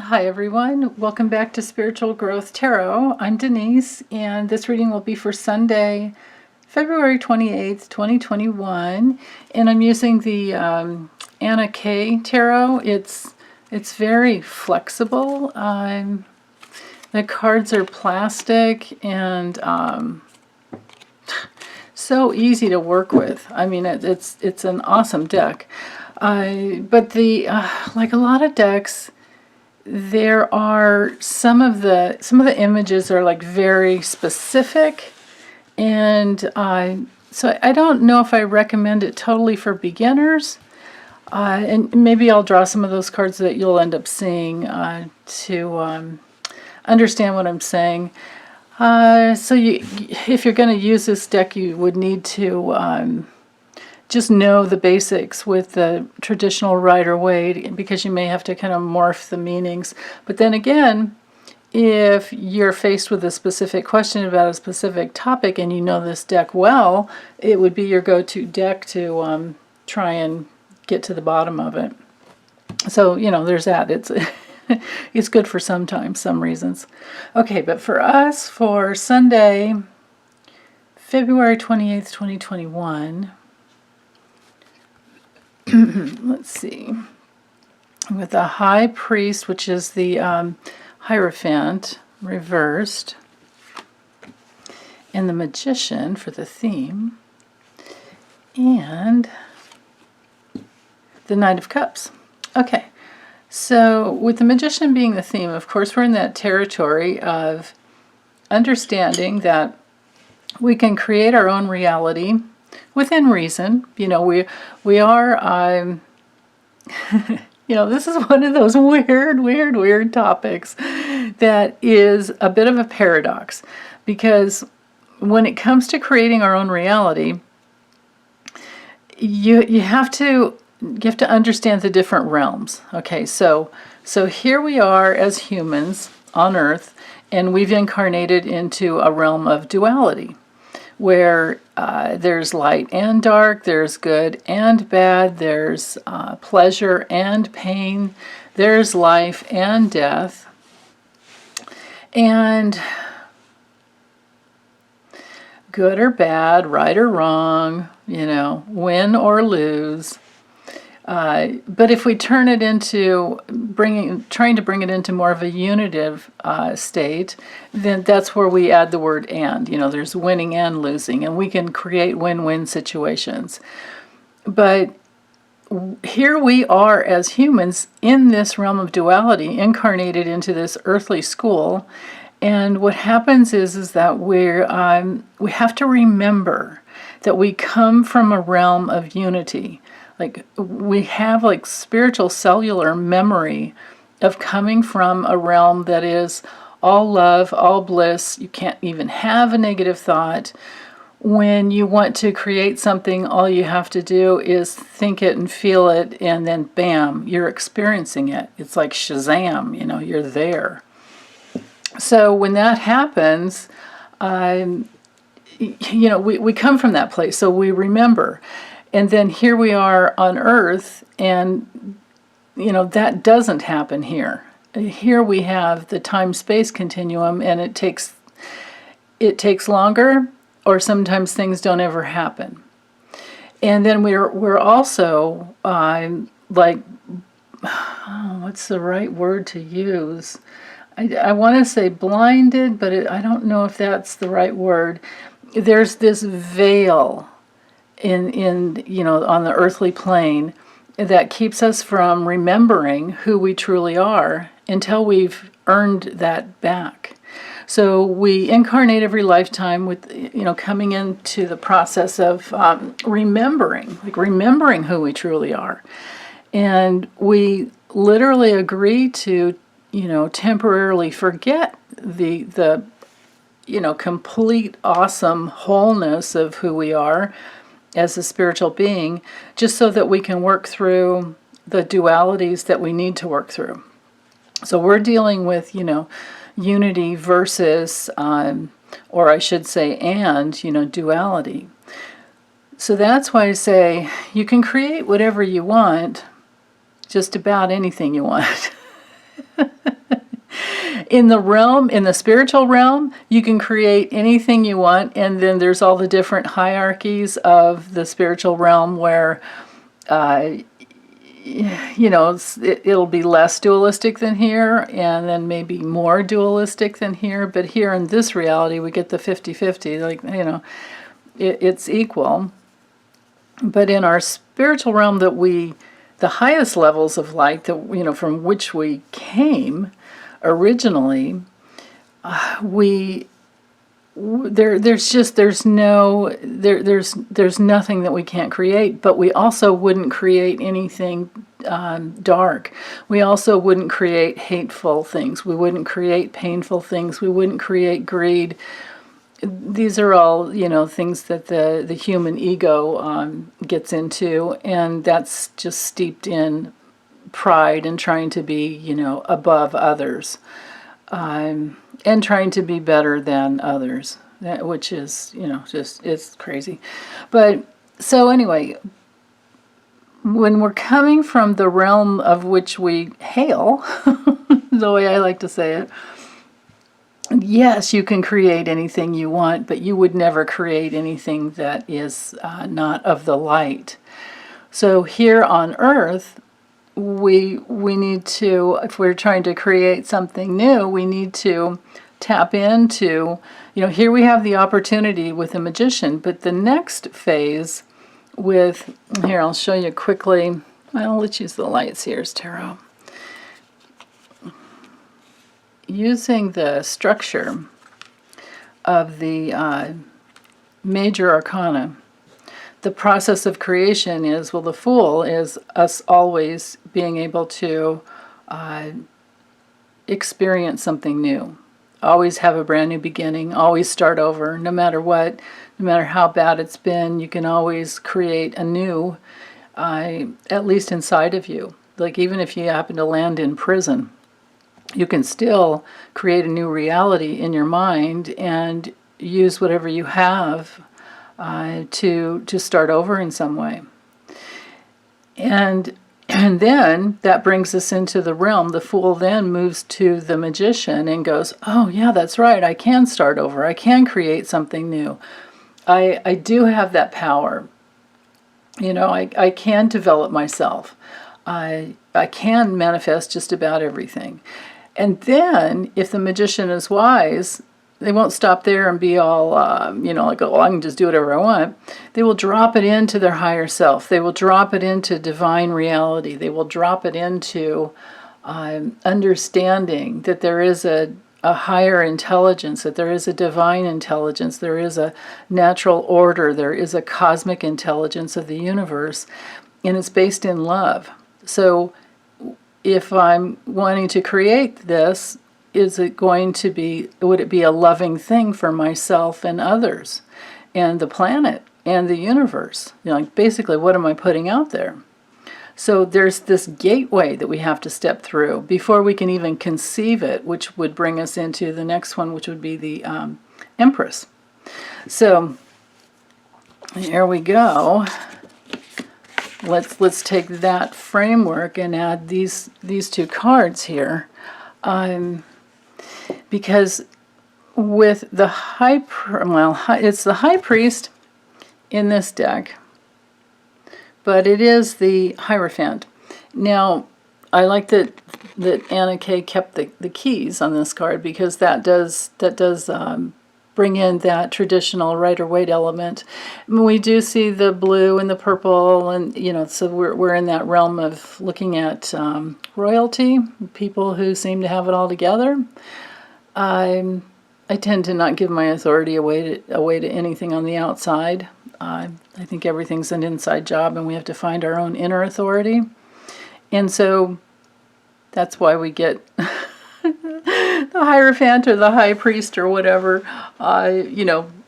Hi everyone, welcome back to Spiritual Growth Tarot. I'm Denise, and this reading will be for Sunday, February 28th, 2021, and I'm using the Anna Kay Tarot. It's very flexible. The cards are plastic and so easy to work with. I mean, it's an awesome deck. But like a lot of decks, there are some of the images are like very specific, and so I don't know if I recommend it totally for beginners. And maybe I'll draw some of those cards that you'll end up seeing to understand what I'm saying. So if you're going to use this deck, you would need to just know the basics with the traditional Rider-Waite, because you may have to kind of morph the meanings. But then again, if you're faced with a specific question about a specific topic and you know this deck well, it would be your go-to deck to try and get to the bottom of it. So, there's that. It's good for sometimes, some reasons. Okay, but for us, for Sunday, February 28th, 2021, let's see, with the High Priest, which is the Hierophant reversed, and the Magician for the theme, and the Knight of Cups. Okay, so with the Magician being the theme, of course we're in that territory of understanding that we can create our own reality within reason. We are, this is one of those weird topics that is a bit of a paradox, because when it comes to creating our own reality, you have to understand the different realms. Okay, so here we are as humans on Earth, and we've incarnated into a realm of duality, where there's light and dark, there's good and bad, there's pleasure and pain, there's life and death. And good or bad, right or wrong, win or lose. But if we turn it into trying to bring it into more of a unitive state, then that's where we add the word and. There's winning and losing, and we can create win-win situations. But here we are as humans in this realm of duality, incarnated into this earthly school, and what happens is that we have to remember that we come from a realm of unity. Like, we have like spiritual cellular memory of coming from a realm that is all love, all bliss. You can't even have a negative thought. When you want to create something, all you have to do is think it and feel it, and then bam, you're experiencing it. It's like Shazam, you're there. So when that happens, we come from that place, so we remember. And then here we are on Earth, and that doesn't happen here. Here we have the time-space continuum, and it takes longer, or sometimes things don't ever happen. And then we're also what's the right word to use? I want to say blinded, but I don't know if that's the right word. There's this veil in on the earthly plane that keeps us from remembering who we truly are until we've earned that back. So we incarnate every lifetime with coming into the process of remembering who we truly are, and we literally agree to temporarily forget the complete awesome wholeness of who we are as a spiritual being, just so that we can work through the dualities that we need to work through. So we're dealing with, unity versus, or I should say, and, duality. So that's why I say you can create whatever you want, just about anything you want. In the spiritual realm, you can create anything you want, and then there's all the different hierarchies of the spiritual realm where, uh, it'll be less dualistic than here, and then maybe more dualistic than here. But here in this reality, we get the 50-50, like, it's equal. But in our spiritual realm the highest levels of light that, from which we came originally, there's nothing that we can't create. But we also wouldn't create anything dark. We also wouldn't create hateful things. We wouldn't create painful things. We wouldn't create greed. These are all, things that the human ego gets into, and that's just steeped in pride and trying to be, above others, and trying to be better than others, which is, it's crazy. But so anyway, when we're coming from the realm of which we hail, the way I like to say it, yes, you can create anything you want, but you would never create anything that is not of the light. So here on Earth, we need to, if we're trying to create something new, we need to tap into, here we have the opportunity with a magician, but the next phase here, I'll show you quickly. Well, let's use the lights here as tarot. Using the structure of the major arcana, the process of creation is, the Fool is us always being able to experience something new. Always have a brand new beginning, always start over, no matter what, no matter how bad it's been, you can always create a new, at least inside of you. Like even if you happen to land in prison, you can still create a new reality in your mind and use whatever you have to start over in some way. And then that brings us into the realm. The Fool then moves to the magician and goes, oh yeah, that's right, I can start over. I can create something new. I do have that power. I can develop myself. I can manifest just about everything. And then, if the magician is wise, they won't stop there and be all, like, oh, I can just do whatever I want. They will drop it into their higher self. They will drop it into divine reality. They will drop it into understanding that there is a higher intelligence, that there is a divine intelligence, there is a natural order, there is a cosmic intelligence of the universe, and it's based in love. So, if I'm wanting to create this, would it be a loving thing for myself and others and the planet and the universe? Basically, what am I putting out there? So there's this gateway that we have to step through before we can even conceive it, which would bring us into the next one, which would be the Empress. So here we go. Let's take that framework and add these two cards here, because with the it's the High Priest in this deck, but it is the Hierophant. Now, I like that Anna Kay kept the keys on this card, because that does bring in that traditional Rider-Waite element. We do see the blue and the purple, and so we're in that realm of looking at royalty, people who seem to have it all together. I tend to not give my authority away to anything on the outside. I think everything's an inside job, and we have to find our own inner authority. And so that's why we get the Hierophant or the High Priest or whatever,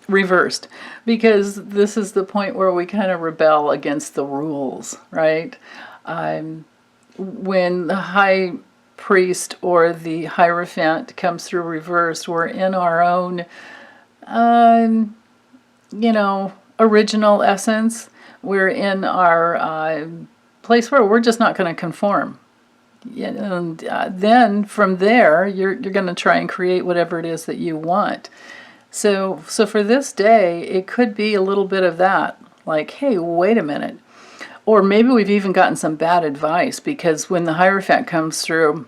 reversed. Because this is the point where we kind of rebel against the rules, right? When the High Priest or the Hierophant comes through reversed, we're in our own, original essence. We're in our place where we're just not going to conform. Yeah, and then from there, you're going to try and create whatever it is that you want. So for this day, it could be a little bit of that. Like, hey, wait a minute. Or maybe we've even gotten some bad advice, because when the Hierophant comes through,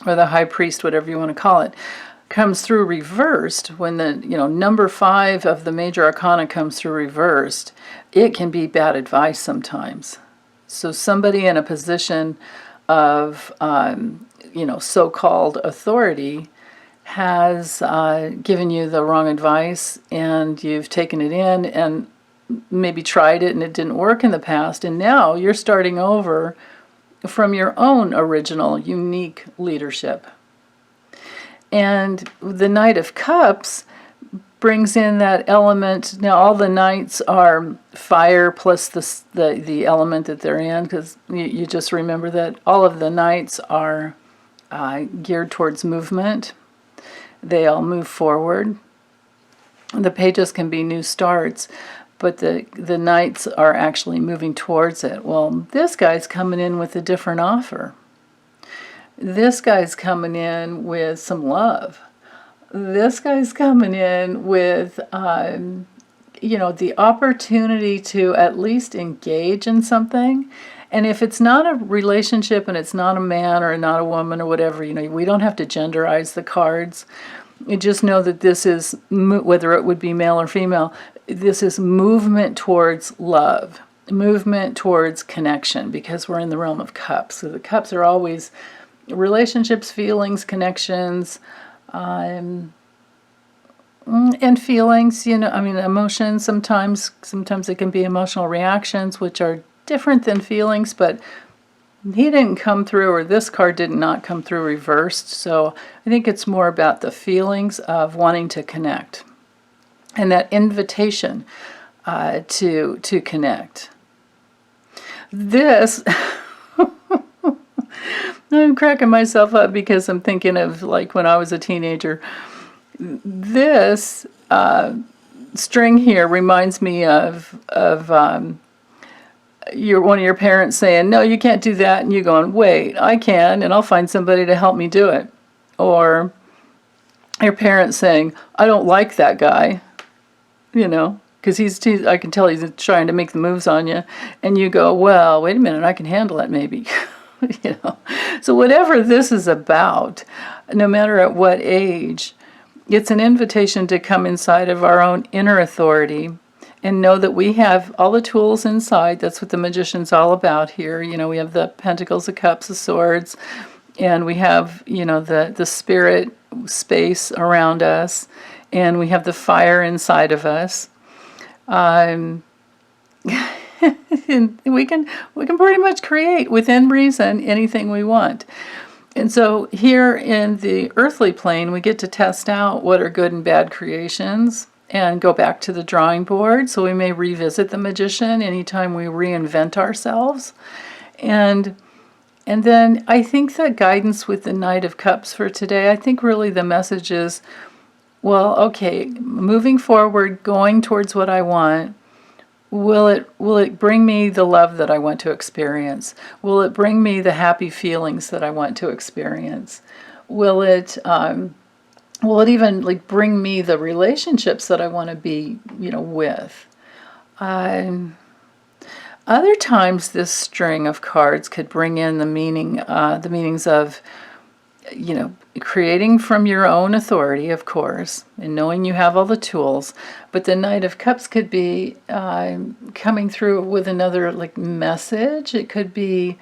or the High Priest, whatever you want to call it, comes through reversed, when the number 5 of the major arcana comes through reversed, it can be bad advice sometimes. So somebody in a position of so-called authority has given you the wrong advice, and you've taken it in and maybe tried it and it didn't work in the past, and now you're starting over from your own original unique leadership. And the Knight of Cups brings in that element. Now all the knights are fire plus the element that they're in, because you just remember that all of the knights are geared towards movement. They all move forward. The pages can be new starts, but the knights are actually moving towards it. Well, this guy's coming in with a different offer. This guy's coming in with some love. This guy's coming in with, the opportunity to at least engage in something. And if it's not a relationship and it's not a man or not a woman or whatever, we don't have to genderize the cards. You just know that this is, whether it would be male or female, this is movement towards love, movement towards connection, because we're in the realm of cups. So the cups are always relationships, feelings, connections, and feelings, emotions. Sometimes it can be emotional reactions, which are different than feelings, but he didn't come through, or this card did not come through reversed. So I think it's more about the feelings of wanting to connect and that invitation to connect. This, I'm cracking myself up because I'm thinking of like when I was a teenager. This string here reminds me of one of your parents saying, "No, you can't do that," and you going, "Wait, I can, and I'll find somebody to help me do it." Or your parents saying, "I don't like that guy," because I can tell he's trying to make the moves on you, and you go, "Well, wait a minute, I can handle it, maybe." So whatever this is about, no matter at what age, it's an invitation to come inside of our own inner authority and know that we have all the tools inside. That's what the Magician's all about here. We have the Pentacles, the Cups, the Swords, and we have, the spirit space around us, and we have the fire inside of us. And we can pretty much create within reason anything we want. And so here in the earthly plane, we get to test out what are good and bad creations and go back to the drawing board. So we may revisit the Magician anytime we reinvent ourselves. And then I think the guidance with the Knight of Cups for today, I think really the message is, well, okay, moving forward, going towards what I want, will it bring me the love that I want to experience? Will it bring me the happy feelings that I want to experience? Will it even like bring me the relationships that I want to be, with? Other times, this string of cards could bring in the meanings of, creating from your own authority, of course, and knowing you have all the tools. But the Knight of Cups could be coming through with another like message. It could be,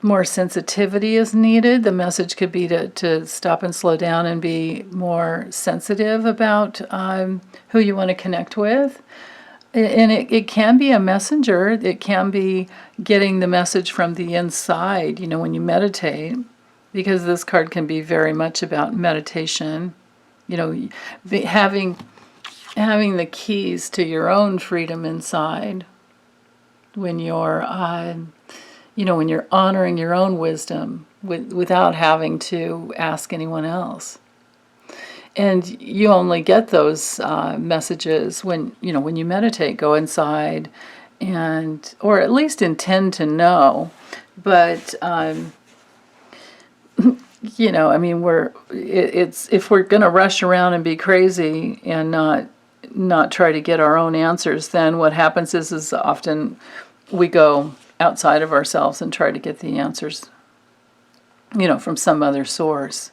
more sensitivity is needed. The message could be to stop and slow down and be more sensitive about who you want to connect with. And it can be a messenger. It can be getting the message from the inside, when you meditate, because this card can be very much about meditation, having the keys to your own freedom inside when you're, when you're honoring your own wisdom without having to ask anyone else. And you only get those messages when you meditate. Go inside and or at least intend to know. But you know, I mean, it's if we're going to rush around and be crazy and not try to get our own answers, then what happens is often we go outside of ourselves and try to get the answers, you know, from some other source.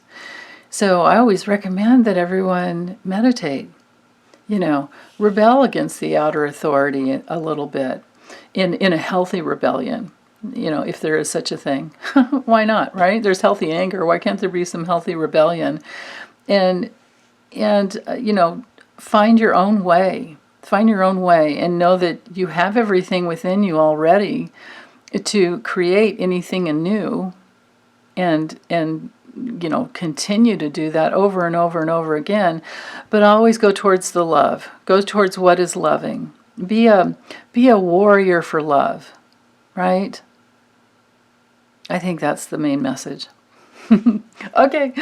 So I always recommend that everyone meditate, you know, rebel against the outer authority a little bit in a healthy rebellion. You know, if there is such a thing. Why not, right? There's healthy anger. Why can't there be some healthy rebellion? And you know, find your own way. Find your own way and know that you have everything within you already to create anything anew and you know, continue to do that over and over and over again, but always go towards the love. Go towards what is loving. Be a warrior for love, right? I think that's the main message. Okay,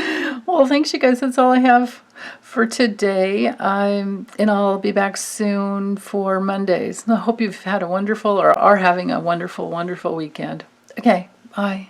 well, thanks, you guys. That's all I have for today. And I'll be back soon for Mondays. I hope you've had a wonderful or are having a wonderful, wonderful weekend. Okay, bye.